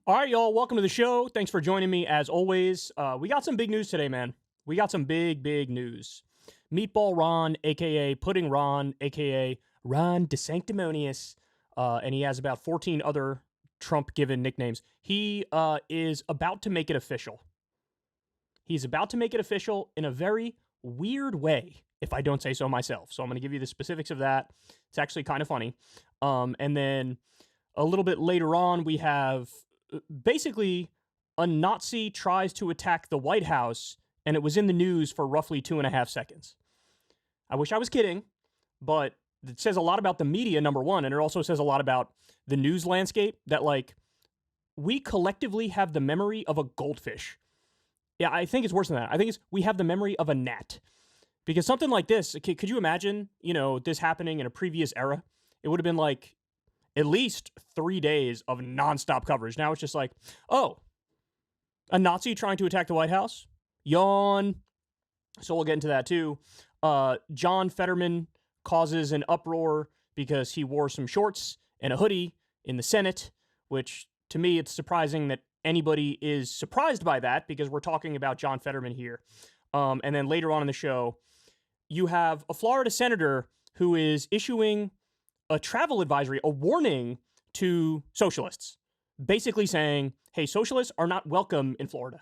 All right, y'all. Welcome to the show. Thanks for joining me as always. We got some big news today, man. We got some big news. Meatball Ron, a.k.a. Pudding Ron, a.k.a. Ron DeSanctimonious, and he has about 14 other Trump-given nicknames. He is about to make it official. He's about to make it official in a very weird way, if I don't say so myself. So I'm going to give you the specifics of that. It's actually kind of funny. And then a little bit later on, we have basically a Nazi tries to attack the White House, and it was in the news for roughly 2.5 seconds. I wish I was kidding, but it says a lot about the media, number one, and it also says a lot about the news landscape that, like, we collectively have the memory of a goldfish. Yeah, I think it's worse than that. I think we have the memory of a gnat. Because something like this, could you imagine, this happening in a previous era? It would have been like at least 3 days of nonstop coverage. Now it's just like, oh, a Nazi trying to attack the White House? Yawn. So we'll get into that too. John Fetterman causes an uproar because he wore some shorts and a hoodie in the Senate, which to me, it's surprising that anybody is surprised by that because we're talking about John Fetterman here. And then later on in the show, you have a Florida senator who is issuing a travel advisory, a warning to socialists, basically saying, hey, socialists are not welcome in Florida.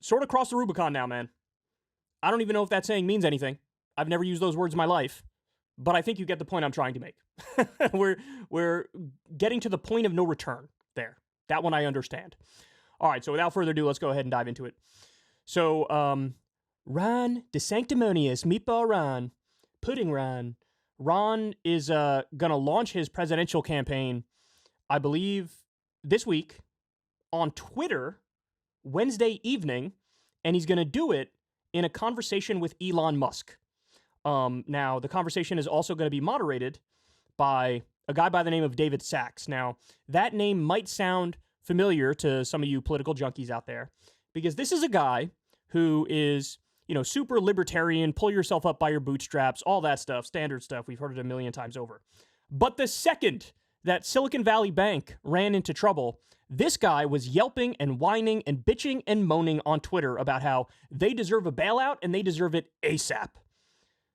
Sort of crossed the Rubicon now, man. I don't even know if that saying means anything. I've never used those words in my life, but I think you get the point I'm trying to make. We're getting to the point of no return there. That one I understand. All right, so without further ado, let's go ahead and dive into it. So, Ron DeSanctimonious, Meatball Ron, Pudding Ron. Ron is going to launch his presidential campaign, I believe, this week on Twitter, Wednesday evening, and he's going to do it in a conversation with Elon Musk. Now, the conversation is also going to be moderated by a guy by the name of David Sachs. Now, that name might sound familiar to some of you political junkies out there, because this is a guy who is, super libertarian, pull yourself up by your bootstraps, all that stuff, standard stuff. We've heard it a million times over. But the second that Silicon Valley Bank ran into trouble, this guy was yelping and whining and bitching and moaning on Twitter about how they deserve a bailout and they deserve it ASAP.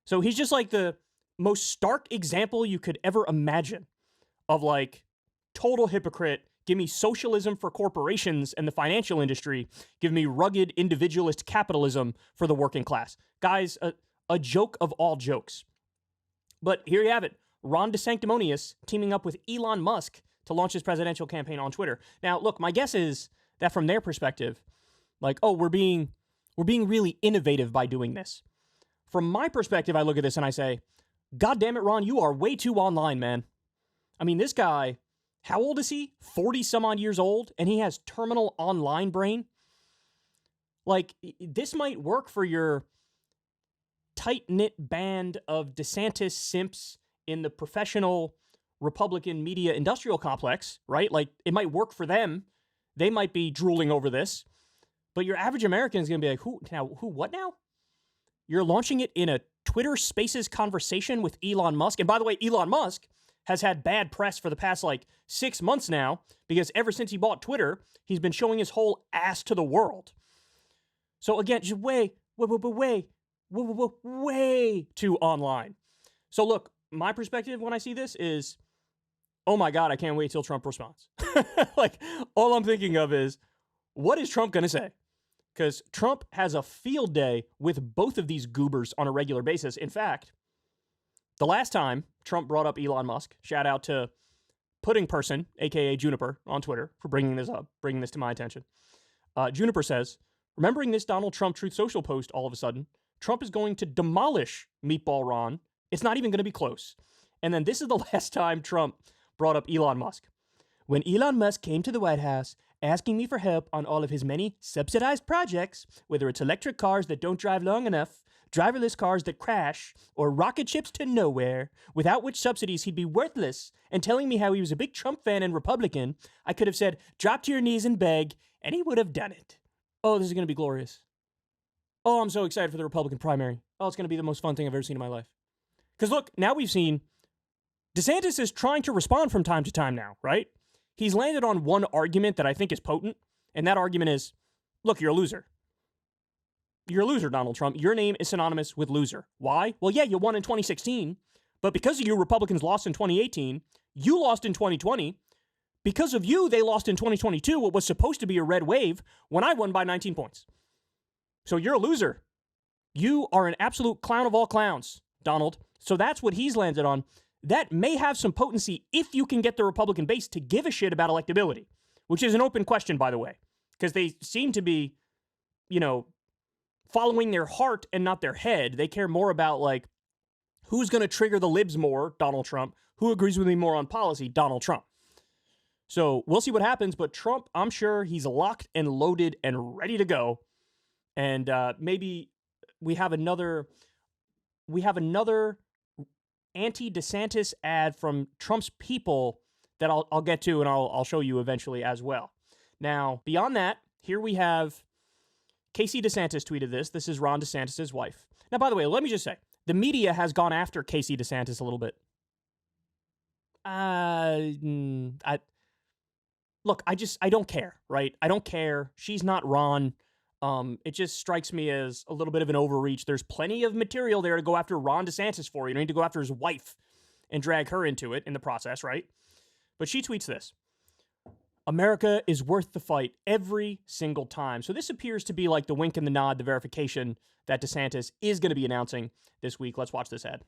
So he's just like the most stark example you could ever imagine of like total hypocrite. Give me socialism for corporations and the financial industry. Give me rugged individualist capitalism for the working class. Guys, a joke of all jokes. But here you have it. Ron DeSanctimonious teaming up with Elon Musk to launch his presidential campaign on Twitter. Now, look, my guess is that from their perspective, like, oh, we're being really innovative by doing this. From my perspective, I look at this and I say, God damn it, Ron, you are way too online, man. I mean, this guy, how old is he? 40 some odd years old, and he has terminal online brain. Like, this might work for your tight-knit band of DeSantis simps in the professional Republican media industrial complex, right? Like, it might work for them. They might be drooling over this. But your average American is going to be like, what now? You're launching it in a Twitter Spaces conversation with Elon Musk. And by the way, Elon Musk has had bad press for the past 6 months now, because ever since he bought Twitter, he's been showing his whole ass to the world. So again, just way too online. So look, my perspective when I see this is, oh my God, I can't wait till Trump responds. All I'm thinking of is, what is Trump going to say? Because Trump has a field day with both of these goobers on a regular basis. In fact, the last time Trump brought up Elon Musk, shout out to Pudding Person, a.k.a. Juniper, on Twitter for bringing this up, bringing this to my attention. Juniper says, remembering this Donald Trump Truth Social post all of a sudden, Trump is going to demolish Meatball Ron. It's not even going to be close. And then this is the last time Trump brought up Elon Musk. When Elon Musk came to the White House asking me for help on all of his many subsidized projects, whether it's electric cars that don't drive long enough, driverless cars that crash, or rocket ships to nowhere, without which subsidies he'd be worthless, and telling me how he was a big Trump fan and Republican, I could have said, drop to your knees and beg, and he would have done it. Oh, this is going to be glorious. Oh, I'm so excited for the Republican primary. Oh, it's going to be the most fun thing I've ever seen in my life. Because look, now we've seen DeSantis is trying to respond from time to time now, right? He's landed on one argument that I think is potent, and that argument is, look, you're a loser. You're a loser, Donald Trump. Your name is synonymous with loser. Why? Well, yeah, you won in 2016, but because of you, Republicans lost in 2018. You lost in 2020. Because of you, they lost in 2022, what was supposed to be a red wave, when I won by 19 points. So you're a loser. You are an absolute clown of all clowns, Donald. So that's what he's landed on. That may have some potency if you can get the Republican base to give a shit about electability, which is an open question, by the way, because they seem to be, following their heart and not their head. They care more about, like, who's going to trigger the libs more, Donald Trump. Who agrees with me more on policy, Donald Trump. So we'll see what happens, but Trump, I'm sure he's locked and loaded and ready to go. And maybe we have another anti-DeSantis ad from Trump's people that I'll get to and I'll show you eventually as well. Now, beyond that, here we have Casey DeSantis tweeted this. This is Ron DeSantis' wife. Now, by the way, let me just say, the media has gone after Casey DeSantis a little bit. Look, I don't care, right? I don't care. She's not Ron. It just strikes me as a little bit of an overreach. There's plenty of material there to go after Ron DeSantis for. You don't need to go after his wife and drag her into it in the process, right? But she tweets this. America is worth the fight every single time. So this appears to be like the wink and the nod, the verification that DeSantis is going to be announcing this week. Let's watch this ad.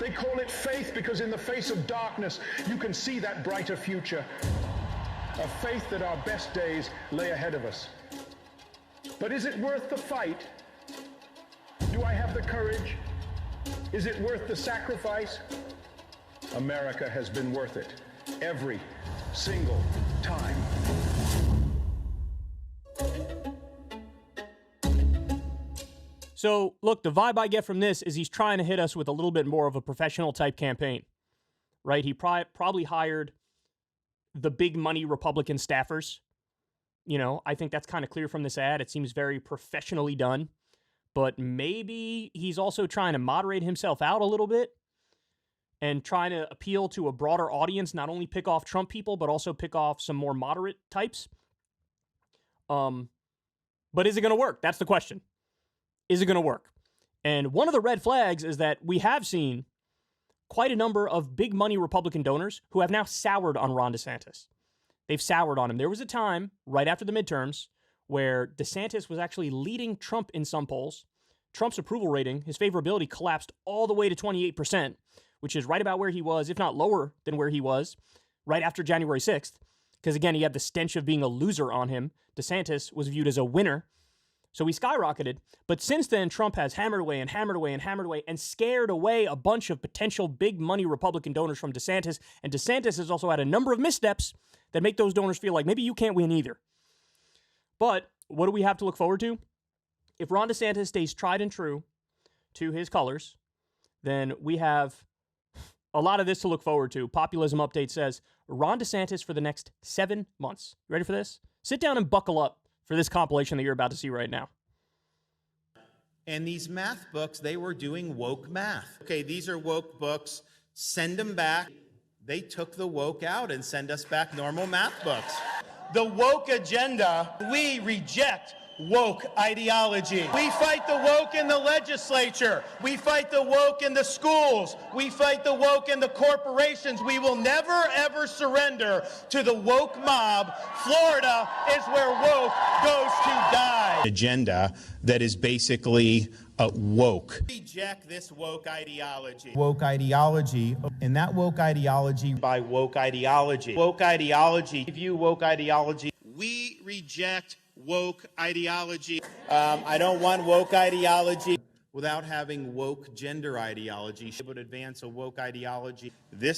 They call it faith because in the face of darkness, you can see that brighter future. A faith that our best days lay ahead of us. But is it worth the fight? Do I have the courage? Is it worth the sacrifice? America has been worth it every single time. So, look, the vibe I get from this is he's trying to hit us with a little bit more of a professional type campaign, right? He probably hired the big money Republican staffers. I think that's kind of clear from this ad. It seems very professionally done, but maybe he's also trying to moderate himself out a little bit and trying to appeal to a broader audience, not only pick off Trump people, but also pick off some more moderate types. But is it going to work? That's the question. Is it going to work? And one of the red flags is that we have seen quite a number of big money Republican donors who have now soured on Ron DeSantis. They've soured on him. There was a time right after the midterms where DeSantis was actually leading Trump in some polls. Trump's approval rating, his favorability collapsed all the way to 28%, which is right about where he was, if not lower than where he was, right after January 6th. Because again, he had the stench of being a loser on him. DeSantis was viewed as a winner. So he skyrocketed. But since then, Trump has hammered away and hammered away and hammered away and scared away a bunch of potential big money Republican donors from DeSantis. And DeSantis has also had a number of missteps that make those donors feel like maybe you can't win either. But what do we have to look forward to? If Ron DeSantis stays tried and true to his colors, then we have a lot of this to look forward to. Populism Update says, Ron DeSantis for the next 7 months. You ready for this? Sit down and buckle up for this compilation that you're about to see right now. And these math books, they were doing woke math. Okay, these are woke books. Send them back. They took the woke out and send us back normal math books. The woke agenda, we reject woke ideology. We fight the woke in the legislature. We fight the woke in the schools. We fight the woke in the corporations. We will never, ever surrender to the woke mob. Florida is where woke goes to die. Agenda that is basically woke. Reject this woke ideology. Woke ideology, and that woke ideology by woke ideology. Woke ideology, view woke ideology. We reject woke ideology. I don't want woke ideology without having woke gender ideology. It would advance a woke ideology.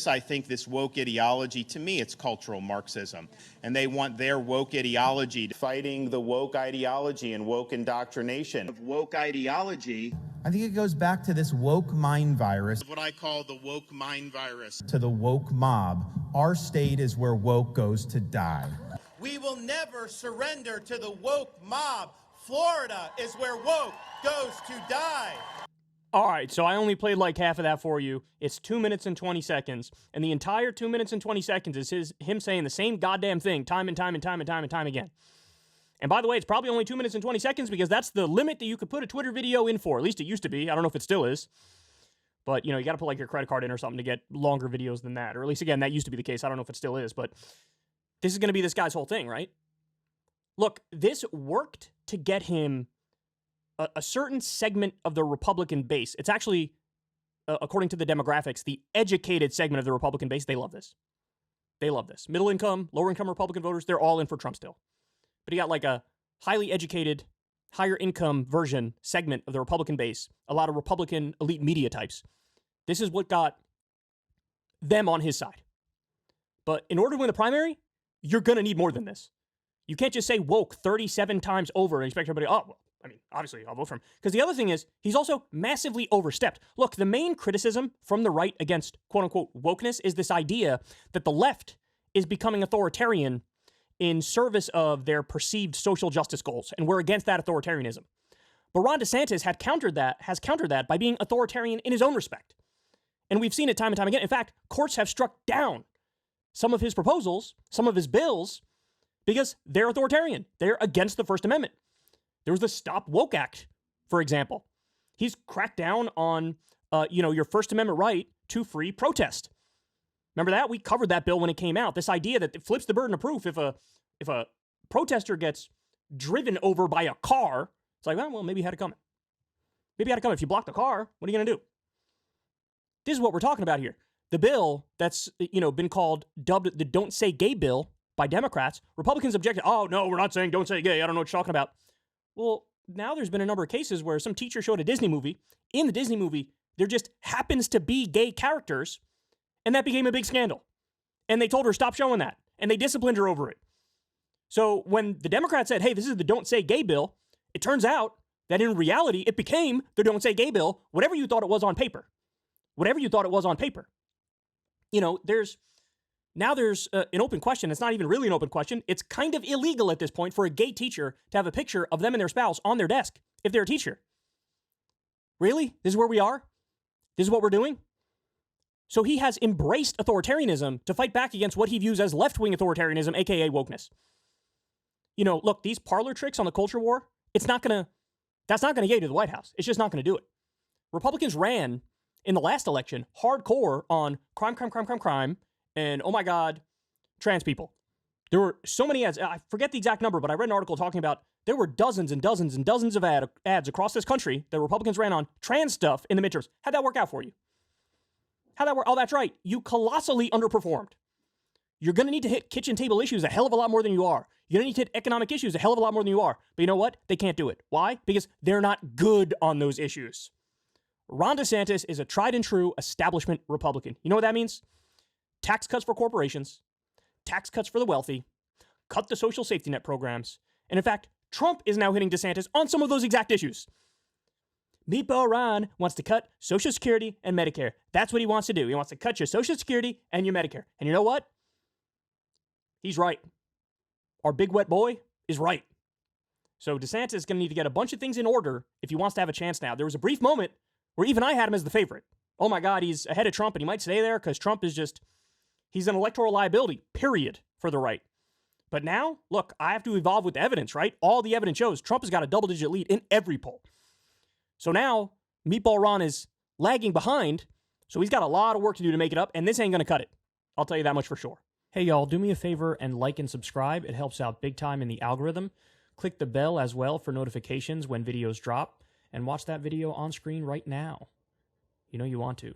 I think this woke ideology, to me, it's cultural Marxism. And they want their woke ideology, fighting the woke ideology and woke indoctrination. Woke ideology, I think it goes back to this woke mind virus. What I call the woke mind virus. To the woke mob. Our state is where woke goes to die. We will never surrender to the woke mob. Florida is where woke goes to die. All right, so I only played like half of that for you. It's 2 minutes and 20 seconds, and the entire 2 minutes and 20 seconds is him saying the same goddamn thing time and time and time and time and time again. And by the way, it's probably only 2 minutes and 20 seconds because that's the limit that you could put a Twitter video in for. At least it used to be. I don't know if it still is. But, you know, you got to put like your credit card in or something to get longer videos than that. Or at least, again, that used to be the case. I don't know if it still is. But this is going to be this guy's whole thing, right? Look, this worked to get him a certain segment of the Republican base. It's actually, according to the demographics, the educated segment of the Republican base. They love this. They love this. Middle income, lower income Republican voters, they're all in for Trump still. But you got like a highly educated, higher income version segment of the Republican base, a lot of Republican elite media types. This is what got them on his side. But in order to win the primary, you're going to need more than this. You can't just say woke 37 times over and expect everybody, oh, well, I mean, obviously, I'll vote for him. Because the other thing is, he's also massively overstepped. Look, the main criticism from the right against quote-unquote wokeness is this idea that the left is becoming authoritarian in service of their perceived social justice goals, and we're against that authoritarianism. But Ron DeSantis has countered that by being authoritarian in his own respect. And we've seen it time and time again. In fact, courts have struck down some of his proposals, some of his bills, because they're authoritarian. They're against the First Amendment. There was the Stop Woke Act, for example. He's cracked down on, your First Amendment right to free protest. Remember that? We covered that bill when it came out. This idea that it flips the burden of proof if a protester gets driven over by a car. It's like, well, maybe he had it coming. Maybe he had it coming. If you block the car, what are you going to do? This is what we're talking about here. The bill that's, been dubbed the Don't Say Gay bill by Democrats. Republicans objected. Oh, no, we're not saying don't say gay. I don't know what you're talking about. Well, now there's been a number of cases where some teacher showed a Disney movie. In the Disney movie, there just happens to be gay characters, and that became a big scandal. And they told her, stop showing that. And they disciplined her over it. So when the Democrats said, hey, this is the Don't Say Gay bill, it turns out that in reality, it became the Don't Say Gay bill, whatever you thought it was on paper. Whatever you thought it was on paper. There's an open question. It's not even really an open question. It's kind of illegal at this point for a gay teacher to have a picture of them and their spouse on their desk if they're a teacher. Really? This is where we are? This is what we're doing? So he has embraced authoritarianism to fight back against what he views as left-wing authoritarianism, aka wokeness. Look, these parlor tricks on the culture war, that's not going to get you to the White House. It's just not going to do it. Republicans ran in the last election hardcore on crime, and, oh my God, trans people. There were so many ads. I forget the exact number, but I read an article talking about there were dozens and dozens and dozens of ads across this country that Republicans ran on trans stuff in the midterms. How'd that work out for you? How'd that work? Oh, that's right. You colossally underperformed. You're going to need to hit kitchen table issues a hell of a lot more than you are. You're going to need to hit economic issues a hell of a lot more than you are. But you know what? They can't do it. Why? Because they're not good on those issues. Ron DeSantis is a tried and true establishment Republican. You know what that means? Tax cuts for corporations, tax cuts for the wealthy, cut the social safety net programs. And in fact, Trump is now hitting DeSantis on some of those exact issues. Meatball Ron wants to cut Social Security and Medicare. That's what he wants to do. He wants to cut your Social Security and your Medicare. And you know what? He's right. Our big wet boy is right. So DeSantis is going to need to get a bunch of things in order if he wants to have a chance now. There was a brief moment where even I had him as the favorite. Oh my God, he's ahead of Trump and he might stay there because Trump is he's an electoral liability, period, for the right. But now, look, I have to evolve with the evidence, right? All the evidence shows Trump has got a double-digit lead in every poll. So now, Meatball Ron is lagging behind, so he's got a lot of work to do to make it up, and this ain't going to cut it. I'll tell you that much for sure. Hey, y'all, do me a favor and like and subscribe. It helps out big time in the algorithm. Click the bell as well for notifications when videos drop, and watch that video on screen right now. You know you want to.